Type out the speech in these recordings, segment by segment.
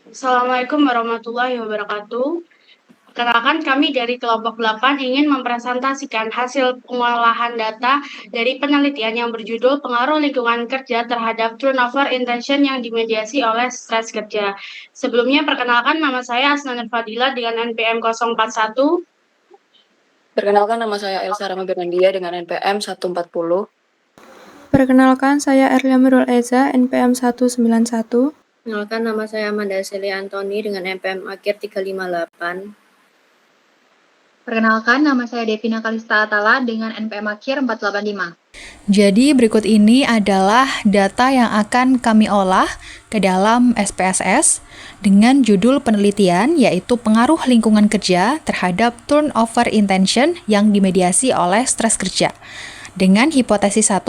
Assalamualaikum warahmatullahi wabarakatuh. Perkenalkan kami dari kelompok 8 ingin mempresentasikan hasil pengolahan data dari penelitian yang berjudul Pengaruh Lingkungan Kerja terhadap Turnover Intention yang dimediasi oleh stres kerja. Sebelumnya perkenalkan nama saya Asnanur Fadila dengan NPM 041. Perkenalkan, nama saya Elsa Rama Bernandia dengan NPM 140. Perkenalkan, saya Erlia Mirul Eza, NPM 191. Perkenalkan, nama saya Amanda Celia Antoni dengan NPM akhir 358. Perkenalkan, nama saya Devina Kalista Atala dengan NPM akhir 485. Jadi berikut ini adalah data yang akan kami olah ke dalam SPSS dengan judul penelitian yaitu pengaruh lingkungan kerja terhadap turnover intention yang dimediasi oleh stres kerja. Dengan hipotesis 1,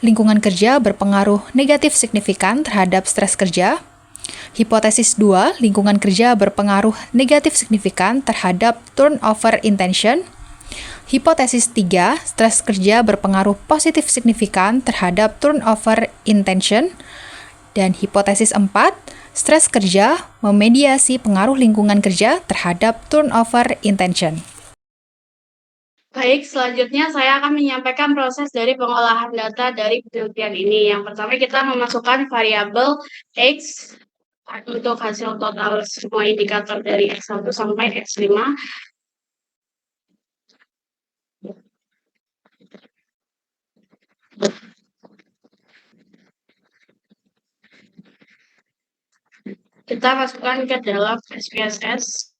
lingkungan kerja berpengaruh negatif signifikan terhadap stres kerja. Hipotesis 2, lingkungan kerja berpengaruh negatif signifikan terhadap turnover intention. Hipotesis 3, stres kerja berpengaruh positif signifikan terhadap turnover intention. Dan hipotesis 4, stres kerja memediasi pengaruh lingkungan kerja terhadap turnover intention. Baik, selanjutnya saya akan menyampaikan proses dari pengolahan data dari penelitian ini. Yang pertama kita memasukkan variabel X untuk hasil total semua indikator dari X1 sampai X5. Kita masukkan ke dalam SPSS.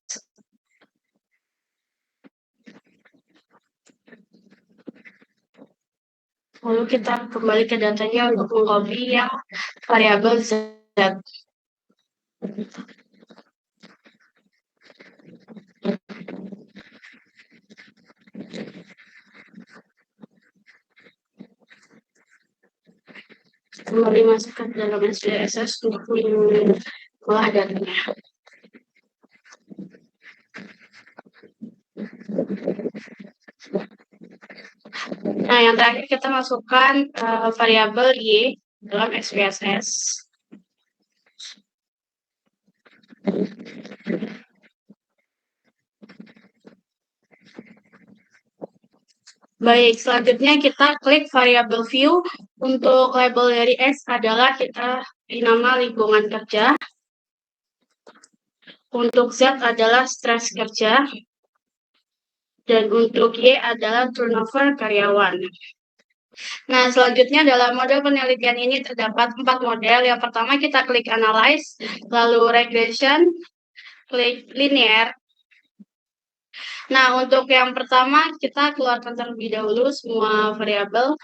Lalu kita kembali ke datanya untuk mengcopy yang variabel Z. Kembali masukkan ke dalam SPSS untuk mengolah datanya. Nah, yang terakhir kita masukkan variabel Y dalam SPSS. Baik, selanjutnya kita klik variabel view. Untuk label dari X adalah kita beri nama lingkungan kerja. Untuk Z adalah stres kerja. Dan untuk Y adalah turnover karyawan. Nah, selanjutnya dalam model penelitian ini terdapat 4 model. Yang pertama kita klik analyze, lalu regression, klik linear. Nah, untuk yang pertama kita keluarkan terlebih dahulu semua variabel.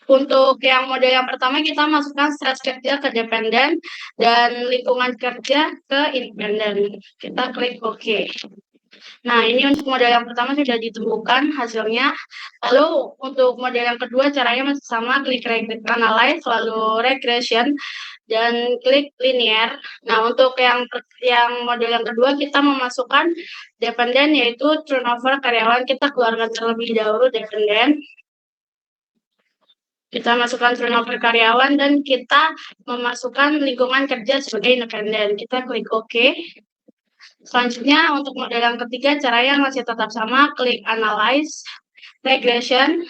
Untuk yang model yang pertama kita masukkan stres kerja ke dependen dan lingkungan kerja ke independen. Kita klik OK. Nah, ini untuk model yang pertama sudah ditemukan hasilnya. Lalu untuk model yang kedua caranya masih sama, klik analyze, lalu regression, dan klik linear. Nah, untuk yang model yang kedua kita memasukkan dependen yaitu turnover karyawan. Kita keluarkan terlebih dahulu dependen. Kita masukkan turnover karyawan dan kita memasukkan lingkungan kerja sebagai independen. Kita klik OK. Selanjutnya untuk model yang ketiga caranya masih tetap sama, klik analyze, regression,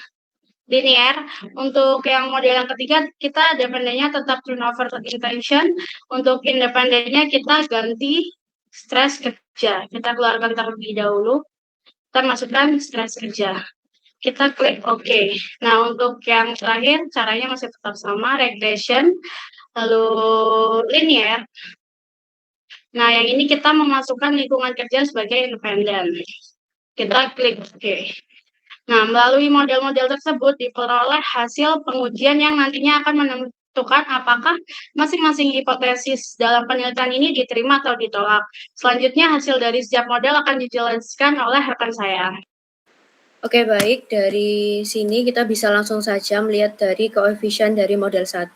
linear. Untuk yang model yang ketiga kita dependennya tetap turnover intention. Untuk independennya kita ganti stres kerja. Kita keluarkan terlebih dahulu. Kita masukkan stres kerja. Kita klik OK. Nah, untuk yang terakhir caranya masih tetap sama, regression, lalu linear. Nah, yang ini kita memasukkan lingkungan kerja sebagai independen. Kita klik OK. Nah, melalui model-model tersebut diperoleh hasil pengujian yang nantinya akan menentukan apakah masing-masing hipotesis dalam penelitian ini diterima atau ditolak. Selanjutnya hasil dari setiap model akan dijelaskan oleh rekan saya. Oke, baik. Dari sini kita bisa langsung saja melihat dari koefisien dari model 1,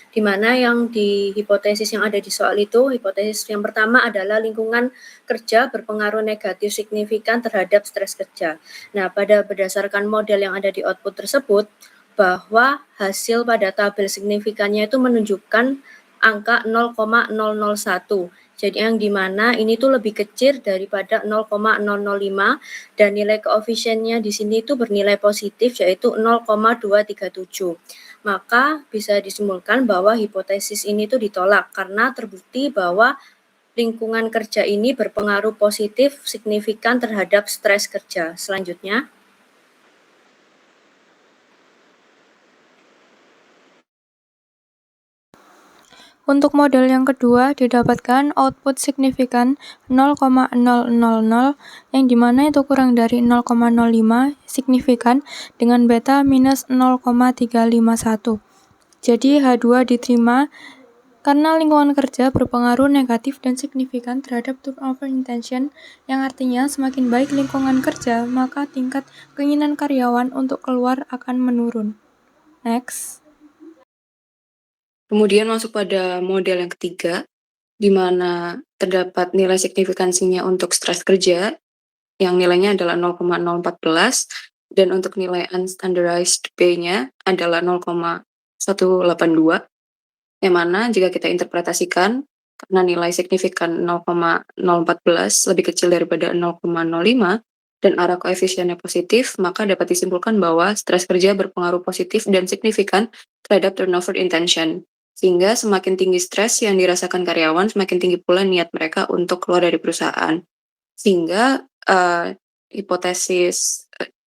di mana yang di hipotesis yang ada di soal itu, hipotesis yang pertama adalah lingkungan kerja berpengaruh negatif signifikan terhadap stres kerja. Nah, berdasarkan model yang ada di output tersebut, bahwa hasil pada tabel signifikannya itu menunjukkan angka 0,001. Jadi yang dimana ini tuh lebih kecil daripada 0,005 dan nilai koefisiennya di sini itu bernilai positif yaitu 0,237. Maka bisa disimpulkan bahwa hipotesis ini tuh ditolak karena terbukti bahwa lingkungan kerja ini berpengaruh positif signifikan terhadap stres kerja. Selanjutnya, Untuk model yang kedua, didapatkan output signifikan 0,000 yang dimana itu kurang dari 0,05 signifikan dengan beta minus 0,351. Jadi H2 diterima karena lingkungan kerja berpengaruh negatif dan signifikan terhadap turnover intention, yang artinya semakin baik lingkungan kerja, maka tingkat keinginan karyawan untuk keluar akan menurun. Next. Kemudian masuk pada model yang ketiga, di mana terdapat nilai signifikansinya untuk stres kerja, yang nilainya adalah 0,014, dan untuk nilai unstandardized B-nya adalah 0,182, yang mana jika kita interpretasikan, karena nilai signifikan 0,014 lebih kecil daripada 0,05, dan arah koefisiennya positif, maka dapat disimpulkan bahwa stres kerja berpengaruh positif dan signifikan terhadap turnover intention. Sehingga semakin tinggi stres yang dirasakan karyawan, semakin tinggi pula niat mereka untuk keluar dari perusahaan. Sehingga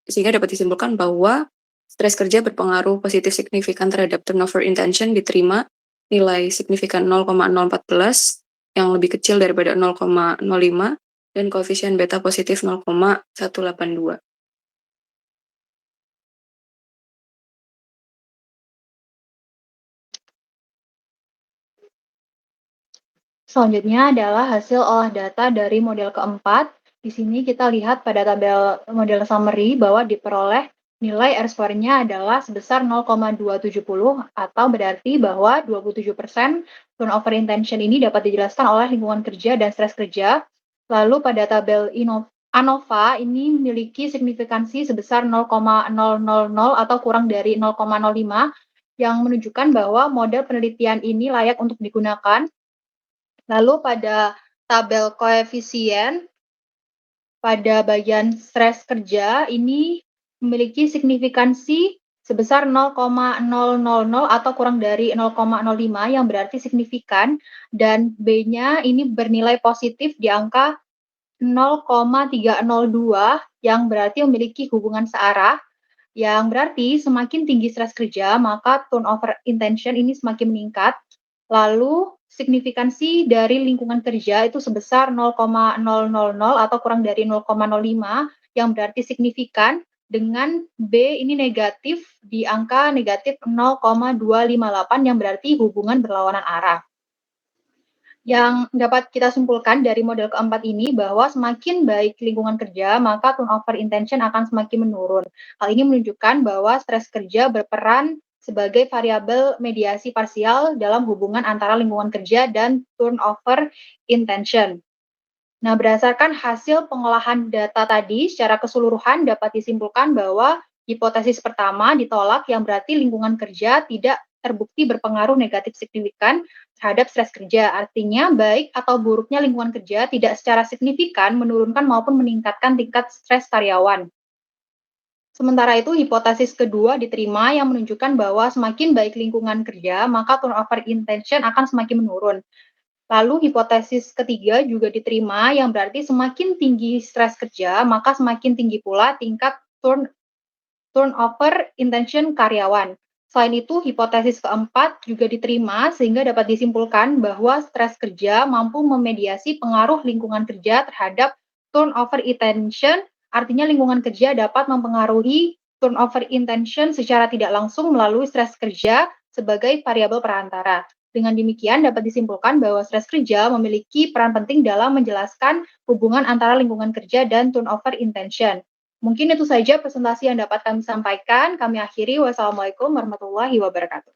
sehingga dapat disimpulkan bahwa stres kerja berpengaruh positif signifikan terhadap turnover intention diterima nilai signifikan 0,014 yang lebih kecil daripada 0,05 dan koefisien beta positif 0,182. Selanjutnya adalah hasil olah data dari model keempat. Di sini kita lihat pada tabel model summary bahwa diperoleh nilai R-square-nya adalah sebesar 0,270 atau berarti bahwa 27% turnover intention ini dapat dijelaskan oleh lingkungan kerja dan stres kerja. Lalu pada tabel ANOVA ini memiliki signifikansi sebesar 0,000 atau kurang dari 0,05 yang menunjukkan bahwa model penelitian ini layak untuk digunakan. Lalu pada tabel koefisien, pada bagian stres kerja ini memiliki signifikansi sebesar 0,000 atau kurang dari 0,05 yang berarti signifikan, dan B-nya ini bernilai positif di angka 0,302 yang berarti memiliki hubungan searah, yang berarti semakin tinggi stres kerja maka turnover intention ini semakin meningkat. Lalu signifikansi dari lingkungan kerja itu sebesar 0,000 atau kurang dari 0,05 yang berarti signifikan, dengan B ini negatif di angka negatif 0,258 yang berarti hubungan berlawanan arah. Yang dapat kita simpulkan dari model keempat ini bahwa semakin baik lingkungan kerja, maka turnover intention akan semakin menurun. Hal ini menunjukkan bahwa stres kerja berperan sebagai variabel mediasi parsial dalam hubungan antara lingkungan kerja dan turnover intention. Nah, berdasarkan hasil pengolahan data tadi, secara keseluruhan dapat disimpulkan bahwa hipotesis pertama ditolak, yang berarti lingkungan kerja tidak terbukti berpengaruh negatif signifikan terhadap stres kerja. Artinya, baik atau buruknya lingkungan kerja tidak secara signifikan menurunkan maupun meningkatkan tingkat stres karyawan. Sementara itu, hipotesis kedua diterima yang menunjukkan bahwa semakin baik lingkungan kerja, maka turnover intention akan semakin menurun. Lalu hipotesis ketiga juga diterima yang berarti semakin tinggi stres kerja, maka semakin tinggi pula tingkat turnover intention karyawan. Selain itu, hipotesis keempat juga diterima sehingga dapat disimpulkan bahwa stres kerja mampu memediasi pengaruh lingkungan kerja terhadap turnover intention, artinya lingkungan kerja dapat mempengaruhi turnover intention secara tidak langsung melalui stres kerja sebagai variabel perantara. Dengan demikian dapat disimpulkan bahwa stres kerja memiliki peran penting dalam menjelaskan hubungan antara lingkungan kerja dan turnover intention. Mungkin itu saja presentasi yang dapat kami sampaikan. Kami akhiri. Wassalamualaikum warahmatullahi wabarakatuh.